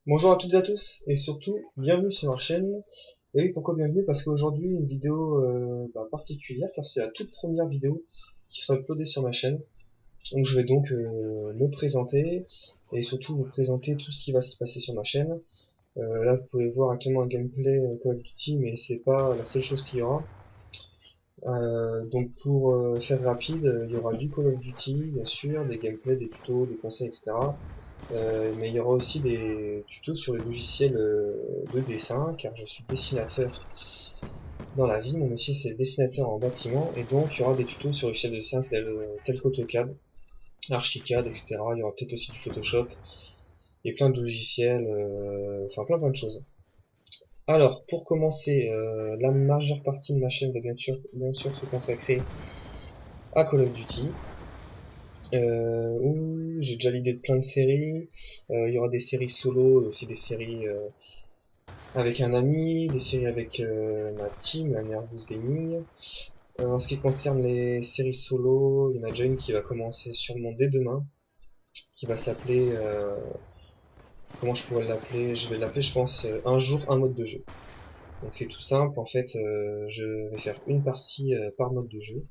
Bonjour à toutes et à tous, et surtout, bienvenue sur ma chaîne. Et oui, pourquoi bienvenue? Parce qu'aujourd'hui, une vidéo particulière, car c'est la toute première vidéo qui sera uploadée sur ma chaîne. Donc je vais donc me présenter, et surtout vous présenter tout ce qui va se passer sur ma chaîne. Là, vous pouvez voir actuellement un gameplay Call of Duty, mais c'est pas la seule chose qu'il y aura. Donc pour faire rapide, il y aura du Call of Duty, bien sûr, des gameplays, des tutos, des conseils, etc. Mais il y aura aussi des tutos sur les logiciels de dessin, car je suis dessinateur dans la vie. Mon métier c'est dessinateur en bâtiment, et donc il y aura des tutos sur les logiciels de dessin tels qu'AutoCAD, Archicad, etc. Il y aura peut-être aussi du Photoshop, et plein de logiciels, enfin plein de choses. Alors, pour commencer, la majeure partie de ma chaîne va bien sûr se consacrer à Call of Duty. Où j'ai déjà l'idée de plein de séries. Il y aura des séries solo, aussi des séries avec un ami, des séries avec ma team, la Nervous Gaming. En ce qui concerne les séries solo, il y en a déjà une qui va commencer sûrement dès demain, qui va s'appeler, comment je pourrais l'appeler? Je vais l'appeler, je pense, un jour un mode de jeu. Donc c'est tout simple, en fait, je vais faire une partie par mode de jeu,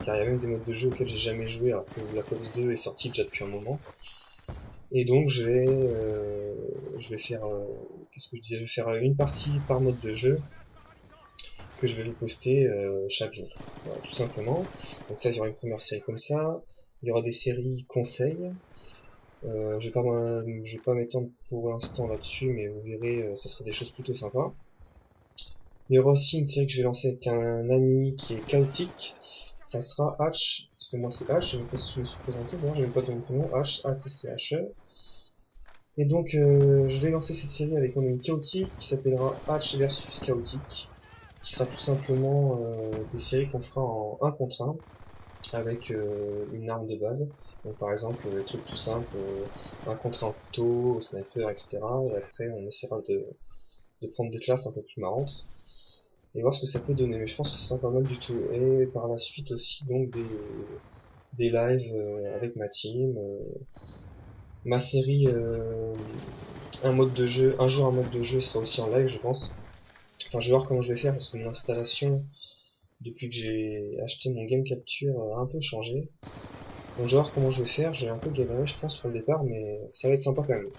car il y a même des modes de jeu auxquels j'ai jamais joué, alors que Black Ops 2 est sorti déjà depuis un moment. Et donc je vais faire, qu'est-ce que je disais, je vais faire une partie par mode de jeu que je vais vous poster chaque jour, voilà, tout simplement. Donc ça, il y aura une première série comme ça. Il y aura des séries conseils. Je vais pas m'étendre pour l'instant là-dessus, mais vous verrez, ça sera des choses plutôt sympas. Il y aura aussi une série que je vais lancer avec un ami qui est chaotique. Ça sera H, parce que moi c'est H, je sais même pas si je me suis présenté, d'ailleurs j'ai même pas donné mon prénom, H, A-T-C-H-E. Et donc je vais lancer cette série avec mon ami chaotique qui s'appellera Hatch versus chaotique, qui sera tout simplement des séries qu'on fera en 1 contre 1 avec une arme de base. Donc par exemple des trucs tout simples, 1 contre 1 couteau, sniper, etc. Et après on essaiera de prendre des classes un peu plus marrantes et voir ce que ça peut donner. Mais je pense que ce sera pas mal du tout. Et par la suite aussi donc des lives avec ma team. Ma série un mode de jeu, un jour un mode de jeu sera aussi en live je pense. Enfin je vais voir comment je vais faire parce que mon installation depuis que j'ai acheté mon Game Capture a un peu changé. Donc je vais voir comment je vais faire, j'ai un peu galéré je pense pour le départ mais ça va être sympa quand même.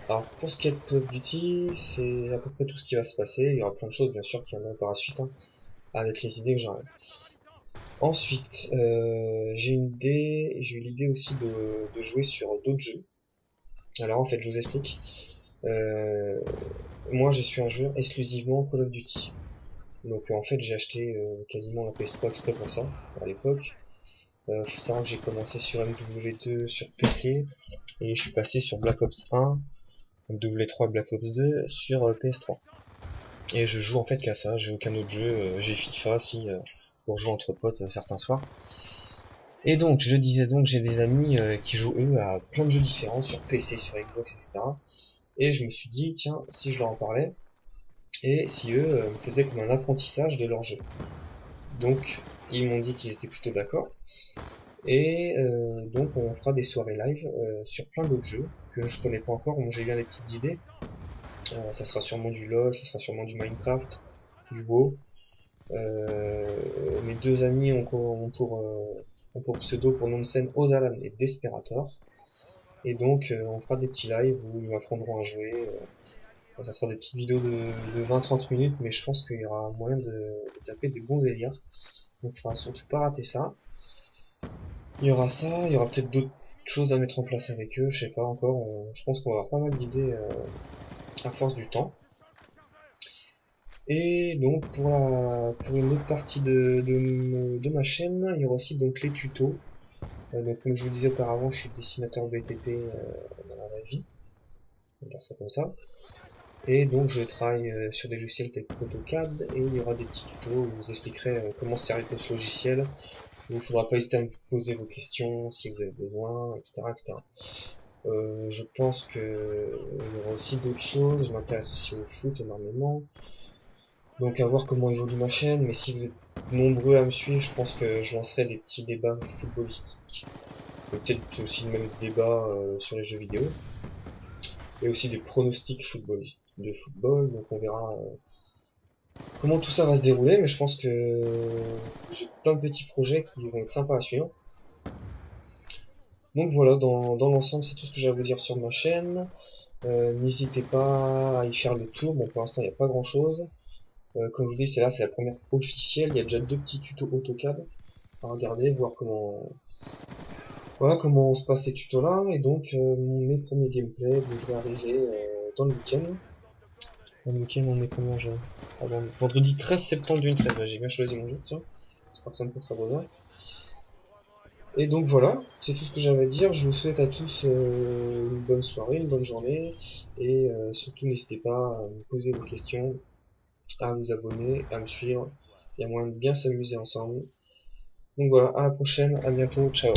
Alors pour ce qui est de Call of Duty, c'est à peu près tout ce qui va se passer, il y aura plein de choses bien sûr qui viendront par la suite hein, avec les idées que j'aurai. Ensuite, j'ai eu l'idée aussi de jouer sur d'autres jeux. Alors en fait je vous explique. Euh, Moi je suis un joueur exclusivement Call of Duty. Donc en fait j'ai acheté quasiment la PS3 exprès pour ça à l'époque. Faut savoir que j'ai commencé sur MW2 sur PC et je suis passé sur Black Ops 1, MW3 Black Ops 2 sur PS3. Et je joue en fait qu'à ça, j'ai aucun autre jeu, j'ai FIFA si pour jouer entre potes certains soirs. Et donc je disais donc j'ai des amis qui jouent eux à plein de jeux différents sur PC, sur Xbox, etc. Et je me suis dit tiens si je leur en parlais et si eux me faisaient comme un apprentissage de leur jeu. Donc ils m'ont dit qu'ils étaient plutôt d'accord. Et donc on fera des soirées live sur plein d'autres jeux que je connais pas encore. Moi j'ai bien des petites idées. Ça sera sûrement du LoL, ça sera sûrement du Minecraft, du WoW. Mes deux amis ont pour pseudo, pour nom de scène, Ozalan et Desperator. Et donc on fera des petits lives où ils m'apprendront à jouer. Ça sera des petites vidéos de 20-30 minutes, mais je pense qu'il y aura moyen de taper des bons délires. Donc il faudra surtout pas rater ça. Il y aura ça, il y aura peut-être d'autres choses à mettre en place avec eux, je sais pas encore. Je pense qu'on va avoir pas mal d'idées à force du temps. Et donc pour une autre partie de ma chaîne, il y aura aussi donc les tutos. Donc comme je vous disais auparavant, je suis dessinateur BTP dans la vraie vie, on va dire ça comme ça. Et donc je travaille sur des logiciels tels qu'AutoCAD et il y aura des petits tutos où je vous expliquerai comment se servir de ce logiciel. Il ne faudra pas hésiter à me poser vos questions si vous avez besoin, etc. etc. Je pense que il y aura aussi d'autres choses. Je m'intéresse aussi au foot énormément. Donc à voir comment évolue ma chaîne, mais si vous êtes nombreux à me suivre, je pense que je lancerai des petits débats footballistiques. Peut-être aussi le même débat sur les jeux vidéo. Et aussi des pronostics de football, donc on verra comment tout ça va se dérouler, mais je pense que j'ai plein de petits projets qui vont être sympas à suivre. Donc voilà, dans l'ensemble, c'est tout ce que j'ai à vous dire sur ma chaîne. N'hésitez pas à y faire le tour. Bon, pour l'instant, il n'y a pas grand chose. Comme je vous dis, c'est la première officielle. Il y a déjà deux petits tutos AutoCAD à regarder, voir comment on se passe ces tutos là. Et donc, mes premiers gameplays devraient arriver dans le week-end. Dans le week-end, on est combien vendredi 13 septembre 2013. Ouais, j'ai bien choisi mon jour, tiens. J'espère que ça me coûtera bonheur. Et donc voilà, c'est tout ce que j'avais à dire. Je vous souhaite à tous une bonne soirée, une bonne journée. Et surtout, n'hésitez pas à me poser vos questions, à vous abonner, à me suivre. Il y a moyen de bien s'amuser ensemble. Donc voilà, à la prochaine, à bientôt, ciao.